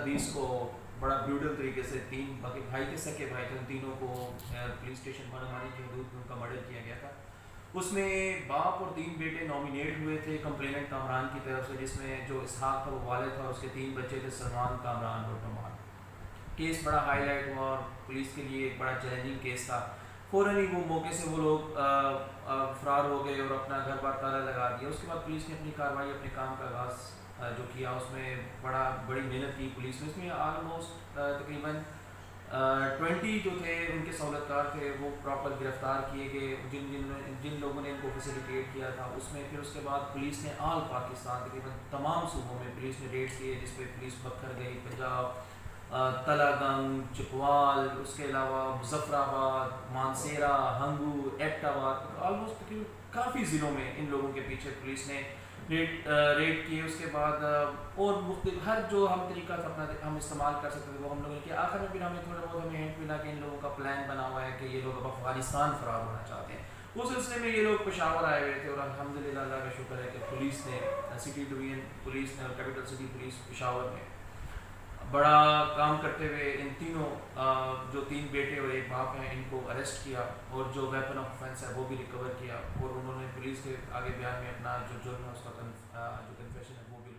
20 को बड़ा ब्रूटल तरीके से 3 बाकी भाई के सके भाई थे, उन तीनों को पुलिस स्टेशन मानामानी की हदूद में उनका मर्डर किया गया था। उसमें बाप और 3 बेटे नॉमिनेट हुए थे कंप्लेनेंट कामरान की तरफ से, जिसमें जो इसहाक था वो वालिद था, उसके 3 बच्चे थे सलमान, कामरान और नमान। केस बड़ा हाईलाइट हुआ और पुलिस के लिए एक बड़ा चैलेंजिंग केस था। फ़ौरन ही वो मौके से वो लोग फ़रार हो गए और अपना घर बार ताला लगा दिया। उसके बाद पुलिस ने अपनी कार्रवाई अपने काम का आगाज़ जो किया, उसमें बड़ी मेहनत की पुलिस ने। इसमें आलमोस्ट तकरीबन 20 जो थे उनके सहूलतकार थे वो प्रॉपर गिरफ़्तार किए गए, जिन जिन जिन लोगों ने इनको फैसिलिटेट किया था उसमें। फिर उसके बाद पुलिस ने आल पाकिस्तान तकरीबन तमाम सूबों में पुलिस ने रेड्स किए, जिस पर पुलिस बखर गई, पंजाब, तलागंग, चिकवाल, उसके अलावा मुजफ्फराबाद, मानसेरा, हंगू, एबटाबाद, ऑलमोस्ट तकरीबन काफ़ी ज़िलों में इन लोगों के पीछे पुलिस ने रेड किए। उसके बाद और मुख्तलिफ हर जो हम तरीका था अपना हम इस्तेमाल कर सकते थे वो हम लोगों ने किया। आखिर में फिर हमें थोड़ा बहुत हमें हिंट मिला कि इन लोगों का प्लान बना हुआ है कि ये लोग अब अफगानिस्तान फरार होना चाहते हैं। उस सिलसिले में ये लोग पेशावर आए हुए थे और अल्हम्दुलिल्लाह अल्लाह का शुक्र है कि पुलिस ने, सिटी डिवीज़न पुलिस ने और कैपिटल सिटी पुलिस पेशावर ने बड़ा काम करते हुए इन तीनों जो 3 बेटे और एक बाप हैं इनको अरेस्ट किया और जो वेपन ऑफ ऑफेंस है वो भी रिकवर किया। और उन्होंने पुलिस के आगे बयान में अपना जो जुर्म है उसका जो कन्फेशन है वो भी